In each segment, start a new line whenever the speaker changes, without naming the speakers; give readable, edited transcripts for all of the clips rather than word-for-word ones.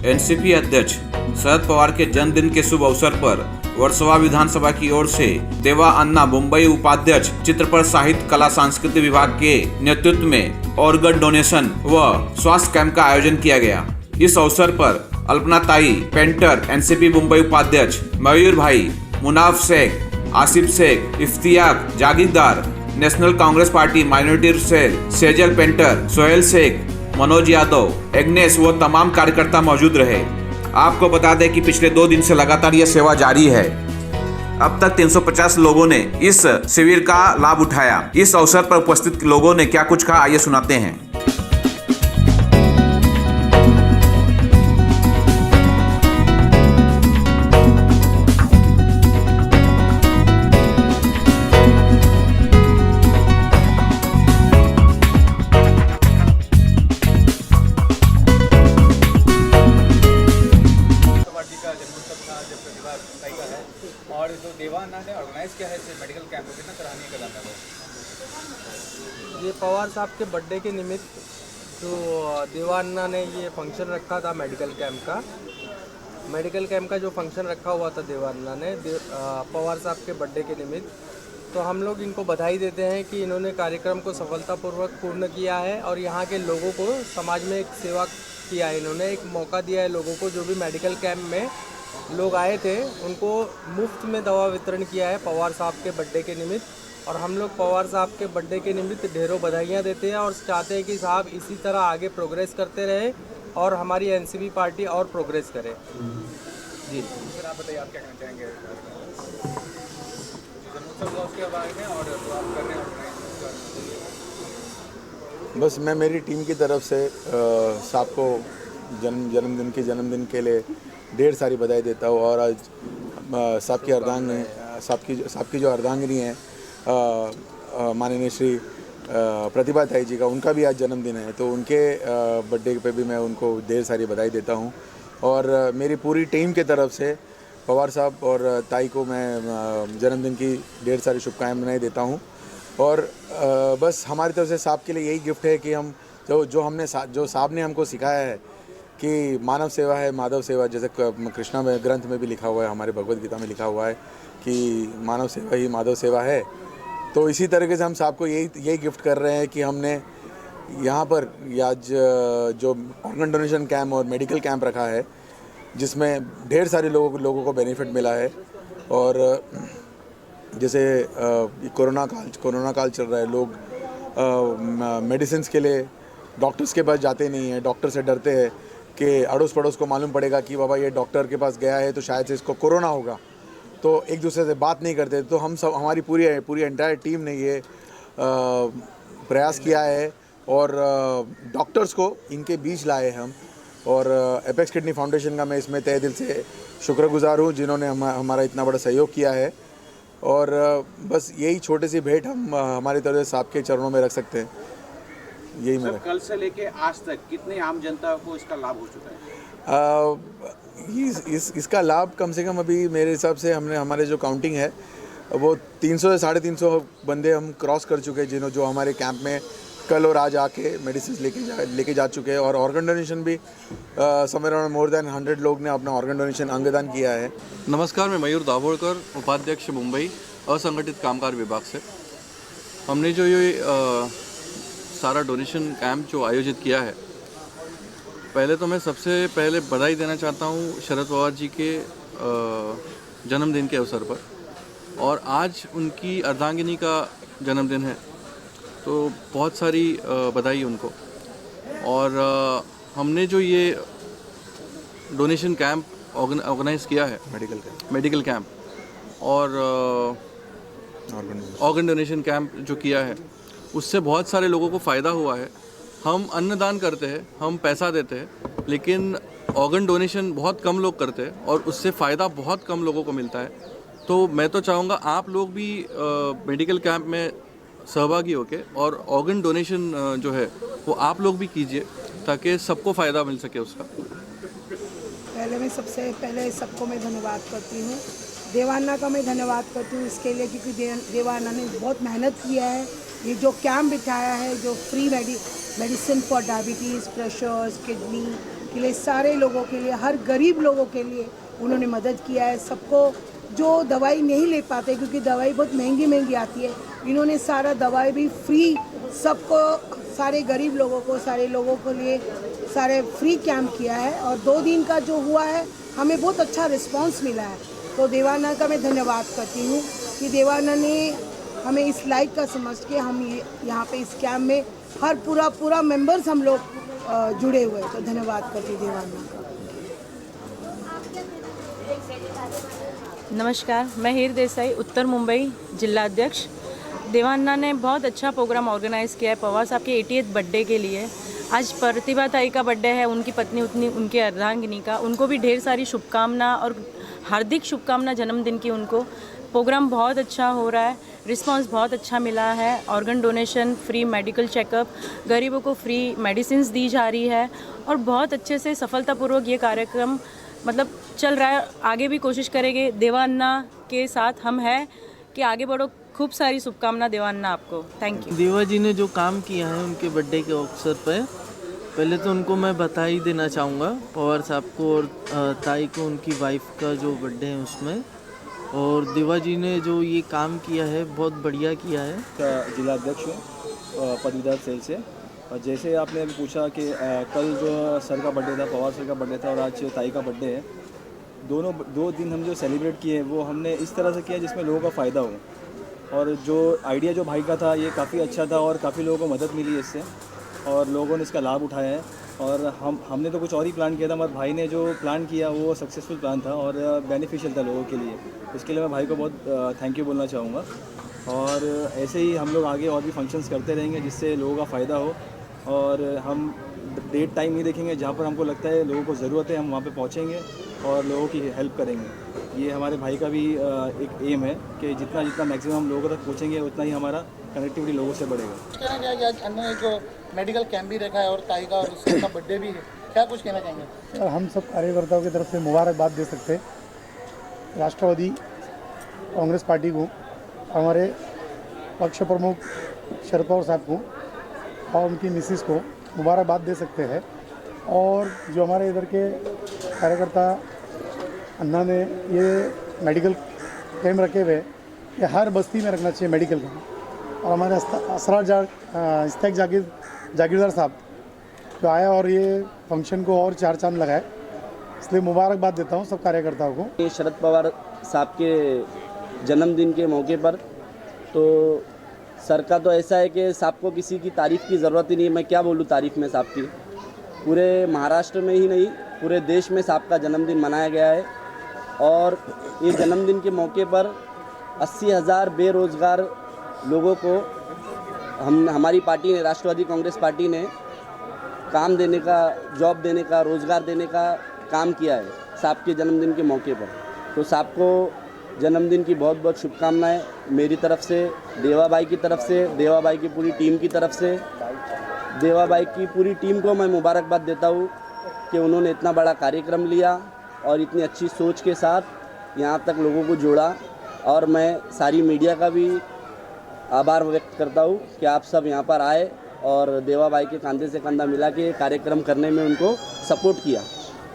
NCP अध्यक्ष शरद पवार के जन्मदिन के शुभ अवसर पर वर्सोवा विधानसभा की ओर से देवा अन्ना मुंबई उपाध्यक्ष चित्रपट साहित्य कला सांस्कृतिक विभाग के नेतृत्व में ऑर्गन डोनेशन व स्वास्थ्य कैंप का आयोजन किया गया। इस अवसर पर अल्पना ताई पेंटर, एनसीपी मुंबई उपाध्यक्ष Mayur bhai, Munaf Shaikh, Asif Shaikh, Iftiyaq Jagirdar, national Congress party minority cell Sejal Painter, Sohail Shaikh, Manoj Yadav, Agnes व तमाम कार्यकर्ता मौजूद रहे। आपको बता दें कि पिछले 2 दिन से लगातार यह सेवा जारी है। अब तक 350 लोगों ने इस शिविर का लाभ उठाया। इस अवसर पर उपस्थित लोगों ने क्या कुछ कहा, आइए सुनाते हैं।
और जो देवा अन्ना ने ऑर्गेनाइज किया है इसे मेडिकल कैंप को कितना सराहनीय कदम है वो।
ये पवार साहब के बर्थडे के निमित्त जो देवा अन्ना ने ये फंक्शन रखा था मेडिकल कैंप का जो फंक्शन रखा हुआ था देवा अन्ना ने पवार साहब के बर्थडे के निमित्त, तो हम लोग इनको बधाई देते हैं कि इन्होंने कार्यक्रम को सफलतापूर्वक पूर्ण किया है और यहाँ के लोगों को समाज में एक सेवा किया है। इन्होंने एक मौका दिया है लोगों को, जो भी मेडिकल कैंप में लोग आए थे उनको मुफ्त में दवा वितरण किया है पवार साहब के बर्थडे के निमित्त। और हम लोग पवार साहब के बर्थडे के निमित्त ढेरों बधाइयाँ देते हैं और चाहते हैं कि साहब इसी तरह आगे प्रोग्रेस करते रहे और हमारी एनसीपी पार्टी और प्रोग्रेस करे। जी
सर, आप बताइए, आप क्या कहना चाहेंगे जन्मोत्सव उसके बारे में और जो आप कर रहे हैं?
बस मैं मेरी टीम की तरफ से साहब को जन्मदिन के लिए ढेर सारी बधाई देता हूँ। और आज साहब की जो अर्धांगिनी है माननीय श्री प्रतिभा ताई जी का, उनका भी आज जन्मदिन है, तो उनके बर्थडे पे भी मैं उनको ढेर सारी बधाई देता हूँ। और मेरी पूरी टीम के तरफ से पवार साहब और ताई को मैं जन्मदिन की ढेर सारी शुभकामनाएं देता हूँ। और बस हमारी तरफ से साहब के लिए यही गिफ्ट है कि हम जो साहब ने हमको सिखाया है कि मानव सेवा है माधव सेवा, जैसे कृष्णा में ग्रंथ में भी लिखा हुआ है, हमारे भगवद गीता में लिखा हुआ है कि मानव सेवा ही माधव सेवा है। तो इसी तरीके से हम साहब को यही गिफ्ट कर रहे हैं कि हमने यहाँ पर आज जो ऑर्गन डोनेशन कैंप और मेडिकल कैंप रखा है, जिसमें ढेर सारे लोगों को बेनिफिट मिला है। और जैसे कोरोना काल चल रहा है, लोग मेडिसिन के लिए डॉक्टर्स के पास जाते नहीं हैं, डॉक्टर से डरते हैं कि अड़ोस पड़ोस को मालूम पड़ेगा कि बाबा ये डॉक्टर के पास गया है तो शायद से इसको कोरोना होगा, तो एक दूसरे से बात नहीं करते। तो हम सब, हमारी पूरी एंटायर टीम ने ये प्रयास किया है और डॉक्टर्स को इनके बीच लाए हम। और एपेक्स किडनी फाउंडेशन का मैं इसमें तहे दिल से शुक्रगुजार हूँ, जिन्होंने हमारा इतना बड़ा सहयोग किया है। और बस यही छोटी सी भेंट हम हमारी तरफ से साहब के चरणों में रख सकते हैं। यही मेरा।
कल से लेके आज तक कितने आम जनता को इसका लाभ हो चुका है?
इसका लाभ कम से कम अभी मेरे हिसाब से हमारे जो काउंटिंग है वो 300 से 350 बंदे हम क्रॉस कर चुके हैं, जो हमारे कैंप में कल और आज आके मेडिसिन लेके जा चुके हैं। और ऑर्गन डोनेशन भी समवेयर अराउंड मोर देन 100 लोग ने अपना ऑर्गन डोनेशन अंगदान किया है।
नमस्कार, मैं मयूर दाभोलकर, उपाध्यक्ष मुंबई असंगठित कामगार विभाग से। हमने जो ये सारा डोनेशन कैंप जो आयोजित किया है, पहले तो मैं सबसे पहले बधाई देना चाहता हूँ शरद पवार जी के जन्मदिन के अवसर पर। और आज उनकी अर्धांगिनी का जन्मदिन है, तो बहुत सारी बधाई उनको। और हमने जो ये डोनेशन कैंप ऑर्गेनाइज़ किया है, मेडिकल कैंप और ऑर्गन डोनेशन कैंप जो किया है, उससे बहुत सारे लोगों को फ़ायदा हुआ है। हम अन्नदान करते हैं, हम पैसा देते हैं, लेकिन ऑर्गन डोनेशन बहुत कम लोग करते हैं और उससे फ़ायदा बहुत कम लोगों को मिलता है। तो मैं तो चाहूँगा आप लोग भी मेडिकल कैंप में सहभागी होके और ऑर्गन डोनेशन जो है वो आप लोग भी कीजिए, ताकि सबको फ़ायदा मिल सके उसका।
मैं सबसे पहले सबको मैं धन्यवाद करती हूँ। देवान्ना का मैं धन्यवाद करती हूँ इसके लिए, क्योंकि देवान्ना ने बहुत मेहनत किया है। ये जो कैंप बिठाया है, जो free medicine for diabetes, pressures, kidney के लिए, सारे लोगों के लिए, हर गरीब लोगों के लिए उन्होंने मदद किया है। सबको जो दवाई नहीं ले पाते क्योंकि दवाई बहुत महंगी महंगी आती है, इन्होंने सारा दवाई भी फ्री सबको, सारे गरीब लोगों को, सारे लोगों के लिए सारे फ्री कैंप किया है। और 2 दिन का जो हुआ है हमें बहुत अच्छा रिस्पांस मिला है। तो देवानंद का मैं धन्यवाद करती हूँ कि देवानंद ने हमें इस लाइक का समझ के हम यहाँ पे इस कैंप में हर पूरा मेंबर्स हम लोग जुड़े हुए। तो धन्यवाद करती हूँ देवानंद का।
नमस्कार, मैं हीर देसाई, उत्तर मुंबई जिला अध्यक्ष। देवान्ना ने बहुत अच्छा प्रोग्राम ऑर्गेनाइज़ किया है पवार साहब के 88th बर्थडे के लिए। आज प्रतिभा ताई का बर्थडे है, उनकी पत्नी उनके अर्धांगिनी का, उनको भी ढेर सारी शुभकामना और हार्दिक शुभकामना जन्मदिन की उनको। प्रोग्राम बहुत अच्छा हो रहा है, रिस्पांस बहुत अच्छा मिला है। Organ donation, free medical checkup, गरीबों को फ्री मेडिसिन्स दी जा रही है और बहुत अच्छे से सफलतापूर्वक ये कार्यक्रम मतलब चल रहा है। आगे भी कोशिश करेंगे, देवान्ना के साथ हम हैं कि आगे बढ़ो। खूब सारी शुभकामना देवान्ना आपको। Thank you.
देवा जी ने जो काम किया है उनके बर्थडे के अवसर पर, पहले तो उनको मैं बधाई देना चाहूँगा, पवार साहब को और ताई को, उनकी वाइफ का जो बर्थडे है उसमें। और देवा जी ने जो ये काम किया है बहुत बढ़िया किया है।
जिला अध्यक्ष हूँ पदवीधर सेल से। और जैसे आपने अभी पूछा कि कल जो सर का बर्थडे था, पवार सर का बर्थडे था, और आज ताई का बर्थडे है। 2 दिन हम जो सेलिब्रेट किए वो हमने इस तरह से किया जिसमें लोगों का फ़ायदा हो। और जो आइडिया जो भाई का था ये काफ़ी अच्छा था और काफ़ी लोगों को मदद मिली इससे और लोगों ने इसका लाभ उठाया है। और हमने तो कुछ और ही प्लान किया था, मगर भाई ने जो प्लान किया वो सक्सेसफुल प्लान था और बेनिफिशियल था लोगों के लिए। इसके लिए मैं भाई को बहुत थैंक यू बोलना चाहूँगा। और ऐसे ही हम लोग आगे और भी फंक्शंस करते रहेंगे जिससे लोगों का फ़ायदा हो। और हम डेट टाइम नहीं देखेंगे, जहाँ पर हमको लगता है लोगों को ज़रूरत है हम वहाँ पे पहुँचेंगे और लोगों की हेल्प करेंगे। ये हमारे भाई का भी एक एम है कि जितना जितना मैक्सिमम हम लोगों तक पहुँचेंगे उतना ही हमारा कनेक्टिविटी लोगों से बढ़ेगा।
कहना क्या आज अन्य एक मेडिकल कैंप भी रखा है और ताई का और उसका बर्थडे भी है, क्या कुछ कहना चाहेंगे?
हम सब कार्यकर्ताओं की तरफ से मुबारकबाद दे सकते हैं राष्ट्रवादी कांग्रेस पार्टी को, हमारे पक्ष प्रमुख शरद पवार साहब को और उनकी मिसिस को मुबारकबाद दे सकते हैं। और जो हमारे इधर के कार्यकर्ता अन्ना ने ये मेडिकल कैंप रखे हुए, ये हर बस्ती में रखना चाहिए मेडिकल कैंप। और हमारे असरार इस्तेक जागीरदार साहब जो आया और ये फंक्शन को और 4 चांद लगाए, इसलिए मुबारकबाद देता हूँ सब कार्यकर्ताओं को।
शरद पवार साहब के जन्मदिन के मौके पर तो सर का तो ऐसा है कि साहब को किसी की तारीफ़ की ज़रूरत ही नहीं है। मैं क्या बोलूँ तारीफ़ में साहब की, पूरे महाराष्ट्र में ही नहीं पूरे देश में साहब का जन्मदिन मनाया गया है। और इस जन्मदिन के मौके पर 80,000 बेरोज़गार लोगों को हमारी पार्टी ने, राष्ट्रवादी कांग्रेस पार्टी ने काम देने का, जॉब देने का, रोज़गार देने का काम किया है साहब के जन्मदिन के मौके पर। तो साहब को जन्मदिन की बहुत बहुत शुभकामनाएं मेरी तरफ से, देवाबाई की तरफ से, देवाबाई की पूरी टीम की तरफ से। देवाबाई की पूरी टीम को मैं मुबारकबाद देता हूँ कि उन्होंने इतना बड़ा कार्यक्रम लिया और इतनी अच्छी सोच के साथ यहाँ तक लोगों को जोड़ा। और मैं सारी मीडिया का भी आभार व्यक्त करता हूँ कि आप सब यहाँ पर आए और देवाबाई के कंधे से कंधा मिला के कार्यक्रम करने में उनको सपोर्ट किया।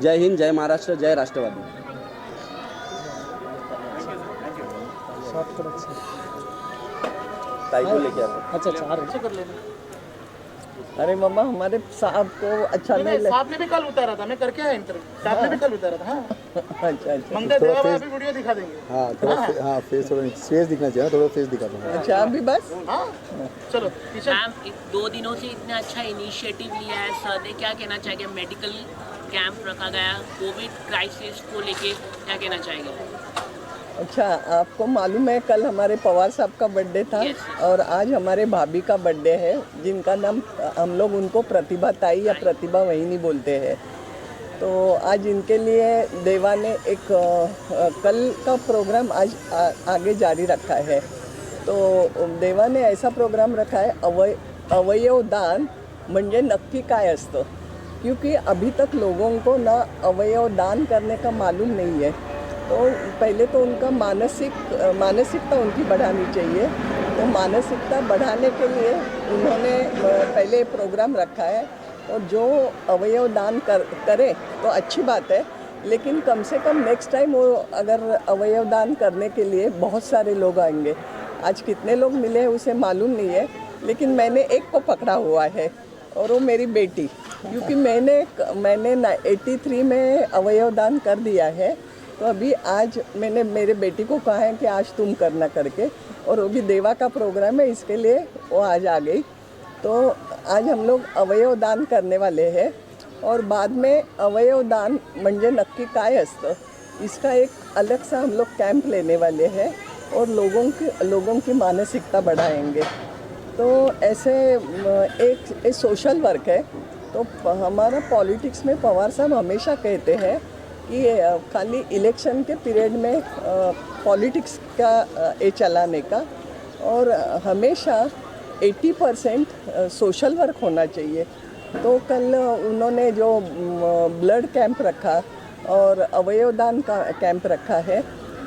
जय हिंद, जय महाराष्ट्र, जय राष्ट्रवादी। ताई को लेके आता।
अच्छा कर लेना।
अरे मामा हमारे साहब को अच्छा नहीं लगा।
साहब ने भी कल उतारा था, मैं करके आया इंटरव्यू, साहब ने भी कल उतारा था। हाँ
अच्छा
मंगते देवा अभी वीडियो दिखा देंगे।
हाँ थोड़ा हाँ फेस दिखना चाहिए, थोड़ा फेस दिखा दूँगा।
अच्छा अभी बस
हाँ चलो।
मैम 2 दिनों से इतना अच्छा इनिशिएटिव लिया है सर ने, क्या कहना चाहेंगे? मेडिकल कैंप रखा गया, कोविड क्राइसिस को लेके क्या कहना चाहेंगे?
अच्छा आपको मालूम है कल हमारे पवार साहब का बर्थडे था और आज हमारे भाभी का बर्थडे है जिनका नाम हम लोग उनको प्रतिभा ताई या प्रतिभा वहिनी बोलते हैं। तो आज इनके लिए देवा ने एक कल का प्रोग्राम आज आगे जारी रखा है। तो देवा ने ऐसा प्रोग्राम रखा है अवयव दान म्हणजे नक्की काय असतं, क्योंकि अभी तक लोगों को ना अवयव दान करने का मालूम नहीं है। तो पहले तो उनका मानसिकता उनकी बढ़ानी चाहिए। तो मानसिकता बढ़ाने के लिए उन्होंने पहले प्रोग्राम रखा है और जो अवयव दान करे तो अच्छी बात है, लेकिन कम से कम नेक्स्ट टाइम वो अगर अवयव दान करने के लिए बहुत सारे लोग आएंगे। आज कितने लोग मिले हैं उसे मालूम नहीं है, लेकिन मैंने एक को पकड़ा हुआ है और वो मेरी बेटी, क्योंकि मैंने 83 में अवयव दान कर दिया है। तो अभी आज मैंने मेरे बेटी को कहा है कि आज तुम करना करके, और वो भी देवा का प्रोग्राम है, इसके लिए वो आज आ गई। तो आज हम लोग अवयव दान करने वाले हैं और बाद में अवयव दान म्हणजे नक्की काय असतं इसका एक अलग सा हम लोग कैंप लेने वाले हैं और लोगों की मानसिकता बढ़ाएंगे। तो ऐसे एक सोशल वर्क है। तो हमारा पॉलिटिक्स में पवार साहब हमेशा कहते हैं कि खाली इलेक्शन के पीरियड में पॉलिटिक्स का ये चलाने का, और हमेशा 80% सोशल वर्क होना चाहिए। तो कल उन्होंने जो ब्लड कैंप रखा और अवयव दान का कैंप रखा है,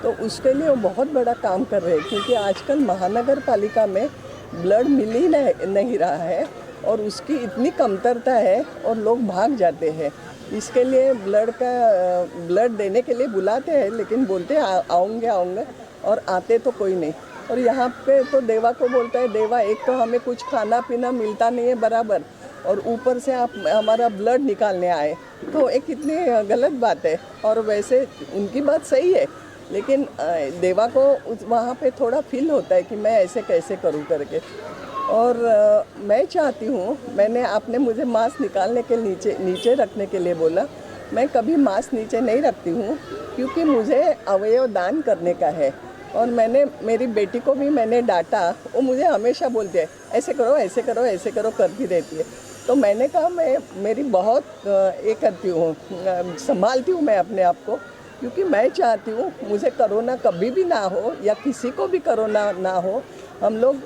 तो उसके लिए वो बहुत बड़ा काम कर रहे हैं, क्योंकि आजकल महानगर पालिका में ब्लड मिल ही नहीं रहा है और उसकी इतनी कमतरता है और लोग भाग जाते हैं। इसके लिए ब्लड देने के लिए बुलाते हैं, लेकिन बोलते आऊँगे और आते तो कोई नहीं। और यहाँ पे तो देवा को बोलता है, देवा एक तो हमें कुछ खाना पीना मिलता नहीं है बराबर, और ऊपर से आप हमारा ब्लड निकालने आए, तो एक कितनी गलत बात है। और वैसे उनकी बात सही है, लेकिन देवा को वहाँ पे थोड़ा फील होता है कि मैं ऐसे कैसे करूँ करके। और मैं चाहती हूँ, आपने मुझे मास्क निकालने के नीचे रखने के लिए बोला, मैं कभी मास्क नीचे नहीं रखती हूँ, क्योंकि मुझे अवयव दान करने का है। और मेरी बेटी को भी मैंने डांटा, वो मुझे हमेशा बोलती है ऐसे करो ऐसे करो ऐसे करो करती रहती है। तो मैंने कहा मेरी बहुत ये करती हूँ, संभालती हूँ मैं अपने आप को, क्योंकि मैं चाहती हूँ मुझे कोरोना कभी भी ना हो या किसी को भी कोरोना ना हो। हम लोग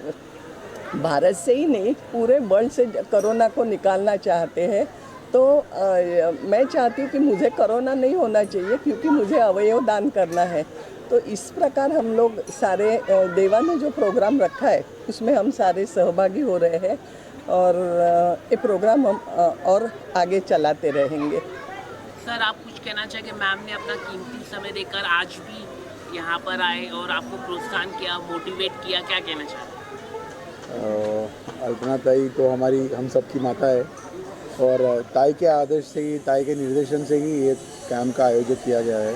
भारत से ही नहीं पूरे वर्ल्ड से कोरोना को निकालना चाहते हैं। तो मैं चाहती हूँ कि मुझे कोरोना नहीं होना चाहिए, क्योंकि मुझे अवयव दान करना है। तो इस प्रकार हम लोग सारे देवा ने जो प्रोग्राम रखा है उसमें हम सारे सहभागी हो रहे हैं, और ये प्रोग्राम हम और आगे चलाते रहेंगे।
सर, आप कुछ कहना चाहिए? मैम ने अपना कीमती समय देकर आज भी यहाँ पर आए और आपको प्रोत्साहन किया, मोटिवेट किया, क्या कहना चाहिए?
अल्पना ताई तो हम सबकी माता है, और ताई के आदेश से ही, ताई के निर्देशन से ही ये कैंप का आयोजित किया गया है,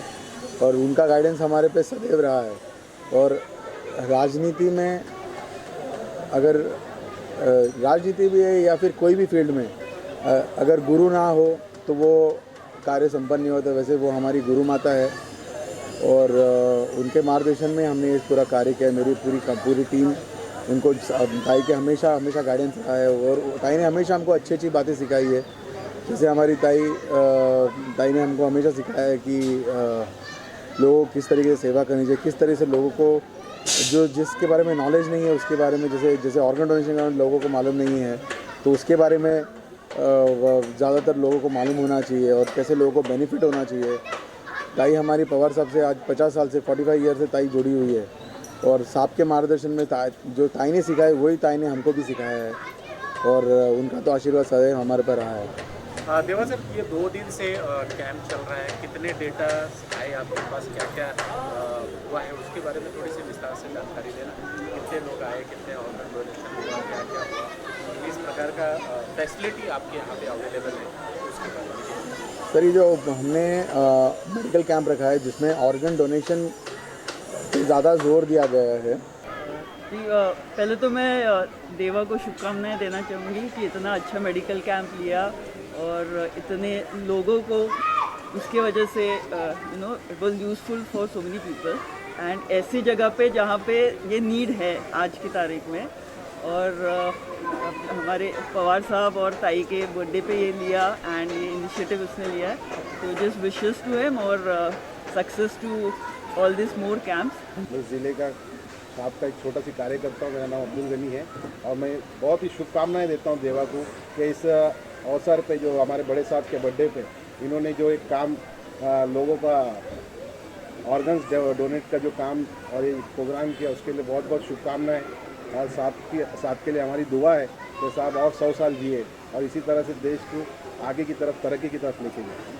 और उनका गाइडेंस हमारे पे सदैव रहा है। और राजनीति में अगर राजनीति भी है या फिर कोई भी फील्ड में अगर गुरु ना हो तो वो कार्य संपन्न नहीं होता। वैसे वो हमारी गुरु माता है, और उनके मार्गदर्शन में हमने ये पूरा कार्य किया। मेरी पूरी टीम उनको, ताई के हमेशा गाइडेंस रहा है, और ताई ने हमेशा हमको अच्छी बातें सिखाई है। जैसे हमारी ताई ने हमको हमेशा सिखाया है कि लोगों को किस तरीके से सेवा करनी चाहिए, किस तरह से लोगों को जिसके बारे में नॉलेज नहीं है उसके बारे में, जैसे ऑर्गन डोनेशन का लोगों को मालूम नहीं है, तो उसके बारे में ज़्यादातर लोगों को मालूम होना चाहिए, और कैसे लोगों को बेनिफिट होना चाहिए। ताई हमारी पवार साहब से आज 50 साल से 45 ईयर से ताई जुड़ी हुई है, और साहब के मार्गदर्शन में जो ताई ने सिखाया वही ताई ने हमको भी सिखाया है, और उनका तो आशीर्वाद सदैव हमारे पर रहा है।
देवा सर, ये 2 दिन से कैंप चल रहा है, कितने डेटा आए आपके पास, क्या क्या हुआ है, उसके बारे में थोड़ी सी विस्तार से जानकारी देना। कितने लोग आए, कितने ऑर्गन डोनेशन हुआ, क्या क्या हुआ, किस प्रकार का फैसिलिटी आपके यहाँ पे अवेलेबल है, उसके बारे में।
सर, ये जो हमने मेडिकल कैंप रखा है जिसमें ऑर्गन डोनेशन पे ज़्यादा जोर दिया गया है।
पहले तो मैं देवा को शुभकामनाएं देना चाहूँगी कि इतना अच्छा मेडिकल कैंप लिया और इतने लोगों को, उसके वजह से it was useful for so many people, and ऐसी जगह पे जहाँ पे ये नीड है आज की तारीख में। और हमारे पवार साहब और ताई के बर्थडे पे ये लिया, एंड ये इनिशिएटिव उसने लिया है, तो जस्ट विशेस टू हिम और success to all this more camps.
मैं ज़िले का आपका एक छोटा सी कार्यकर्ता हूँ, मेरा नाम अब्दुल गनी है, और मैं बहुत ही शुभकामनाएं देता हूँ देवा को कि इस अवसर पे जो हमारे बड़े साहब के बर्थडे पे इन्होंने जो एक काम लोगों का ऑर्गन्स डोनेट का जो काम और ये प्रोग्राम किया, उसके लिए बहुत बहुत शुभकामनाएं। और साथ के लिए हमारी दुआ है कि साहब और 100 साल जिए और इसी तरह से देश को आगे की तरफ तरक्की की तरफ लेके जाए।